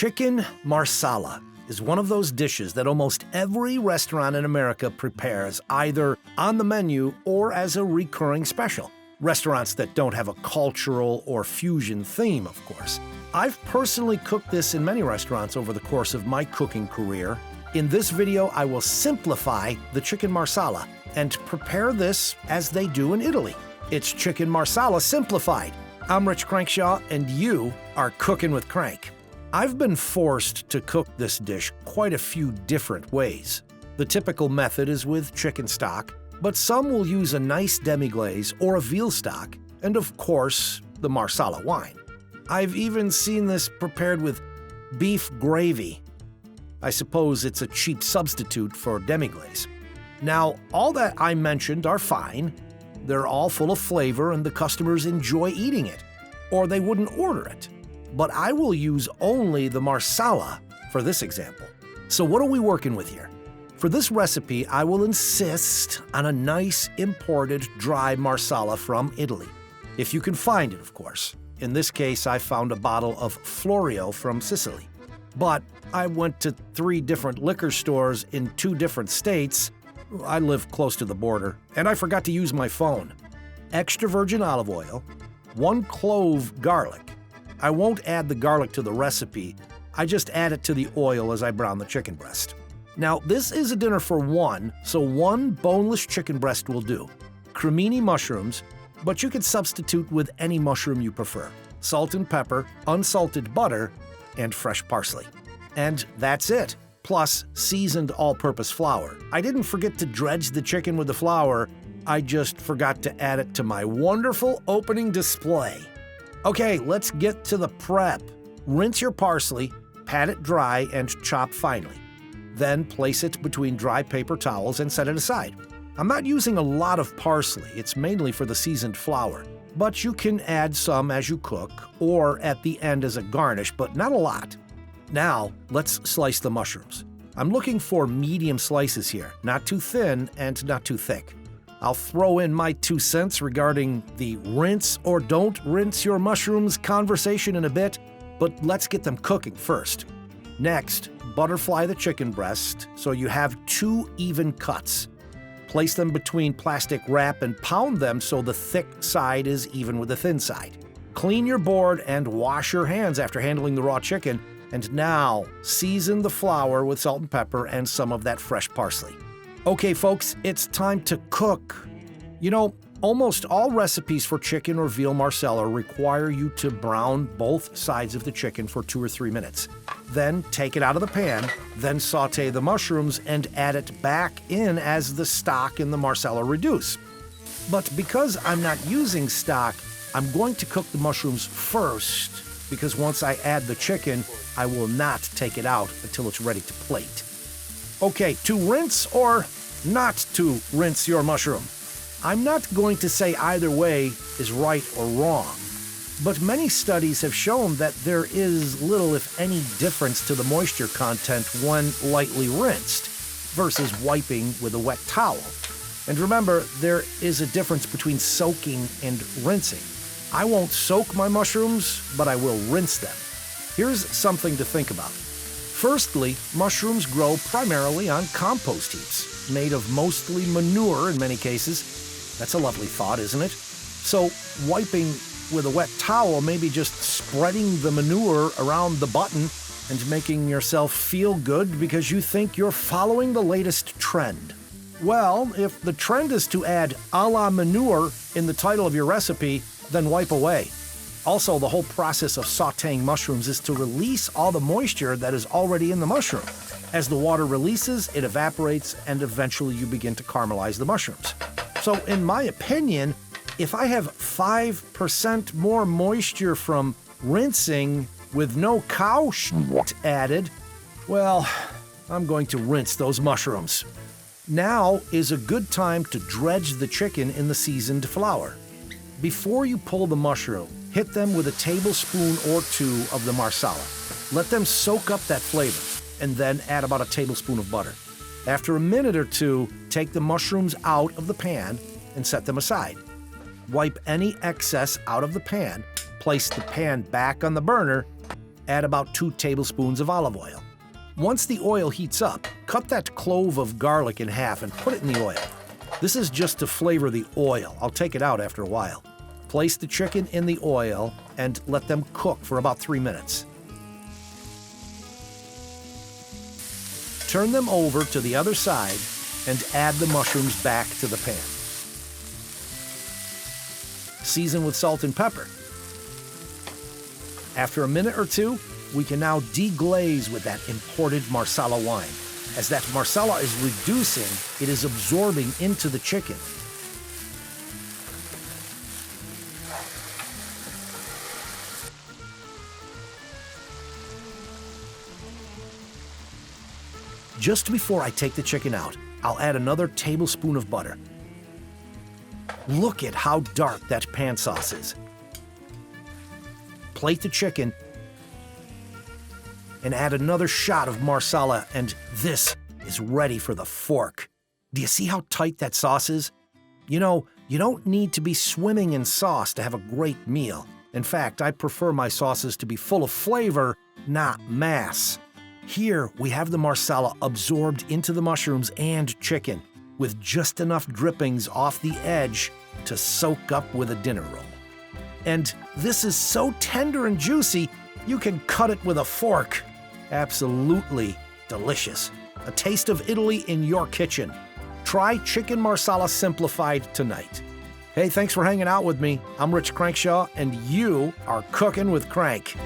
Chicken Marsala is one of those dishes that almost every restaurant in America prepares, either on the menu or as a recurring special. Restaurants that don't have a cultural or fusion theme, of course. I've personally cooked this in many restaurants over the course of my cooking career. In this video, I will simplify the chicken marsala and prepare this as they do in Italy. It's Chicken Marsala Simplified. I'm Rich Crankshaw, and you are Cooking with Crank. I've been forced to cook this dish quite a few different ways. The typical method is with chicken stock, but some will use a nice demi-glaze or a veal stock, and of course, the marsala wine. I've even seen this prepared with beef gravy. I suppose it's a cheap substitute for demi-glace. Now, all that I mentioned are fine. They're all full of flavor and the customers enjoy eating it, or they wouldn't order it. But I will use only the marsala for this example. So what are we working with here? For this recipe, I will insist on a nice imported dry marsala from Italy. If you can find it, of course. In this case, I found a bottle of Florio from Sicily. But I went to 3 different liquor stores in 2 different states. I live close to the border, and I forgot to use my phone. Extra virgin olive oil, 1 clove garlic. I won't add the garlic to the recipe. I just add it to the oil as I brown the chicken breast. Now, this is a dinner for 1, so 1 boneless chicken breast will do. Cremini mushrooms, but you can substitute with any mushroom you prefer. Salt and pepper, unsalted butter, and fresh parsley. And that's it. Plus seasoned all-purpose flour. I didn't forget to dredge the chicken with the flour. I just forgot to add it to my wonderful opening display. Okay, let's get to the prep. Rinse your parsley, pat it dry, and chop finely. Then place it between dry paper towels and set it aside. I'm not using a lot of parsley. It's mainly for the seasoned flour. But you can add some as you cook or at the end as a garnish, but not a lot. Now, let's slice the mushrooms. I'm looking for medium slices here, not too thin and not too thick. I'll throw in my 2 cents regarding the rinse or don't rinse your mushrooms conversation in a bit, but let's get them cooking first. Next, butterfly the chicken breast so you have 2 even cuts. Place them between plastic wrap and pound them so the thick side is even with the thin side. Clean your board and wash your hands after handling the raw chicken. And now, season the flour with salt and pepper and some of that fresh parsley. Okay, folks, it's time to cook. You know, almost all recipes for chicken or veal marsala require you to brown both sides of the chicken for 2 or 3 minutes. Then take it out of the pan, then saute the mushrooms and add it back in as the stock in the marsala reduce. But because I'm not using stock, I'm going to cook the mushrooms first, because once I add the chicken, I will not take it out until it's ready to plate. Okay, to rinse or not to rinse your mushroom. I'm not going to say either way is right or wrong, but many studies have shown that there is little, if any, difference to the moisture content when lightly rinsed versus wiping with a wet towel. And remember, there is a difference between soaking and rinsing. I won't soak my mushrooms, but I will rinse them. Here's something to think about. Firstly, mushrooms grow primarily on compost heaps, made of mostly manure in many cases. That's a lovely thought, isn't it? So wiping with a wet towel, maybe just spreading the manure around the button and making yourself feel good because you think you're following the latest trend. Well, if the trend is to add a la manure in the title of your recipe, then wipe away. Also, the whole process of sautéing mushrooms is to release all the moisture that is already in the mushroom. As the water releases, it evaporates, and eventually you begin to caramelize the mushrooms. So, in my opinion, if I have 5% more moisture from rinsing with no cow shit added, well, I'm going to rinse those mushrooms. Now is a good time to dredge the chicken in the seasoned flour. Before you pull the mushroom, hit them with a tablespoon or 2 of the marsala. Let them soak up that flavor, and then add about a tablespoon of butter. After a minute or 2, take the mushrooms out of the pan and set them aside. Wipe any excess out of the pan, place the pan back on the burner, add about 2 tablespoons of olive oil. Once the oil heats up, cut that clove of garlic in half and put it in the oil. This is just to flavor the oil. I'll take it out after a while. Place the chicken in the oil and let them cook for about 3 minutes. Turn them over to the other side and add the mushrooms back to the pan. Season with salt and pepper. After a minute or two, we can now deglaze with that imported Marsala wine. As that Marsala is reducing, it is absorbing into the chicken. Just before I take the chicken out, I'll add another tablespoon of butter. Look at how dark that pan sauce is. Plate the chicken and add another shot of Marsala, and this is ready for the fork. Do you see how tight that sauce is? You know, you don't need to be swimming in sauce to have a great meal. In fact, I prefer my sauces to be full of flavor, not mass. Here, we have the Marsala absorbed into the mushrooms and chicken, with just enough drippings off the edge to soak up with a dinner roll. And this is so tender and juicy, you can cut it with a fork. Absolutely delicious. A taste of Italy in your kitchen. Try Chicken Marsala Simplified tonight. Hey, thanks for hanging out with me. I'm Rich Crankshaw, and you are Cooking with Crank.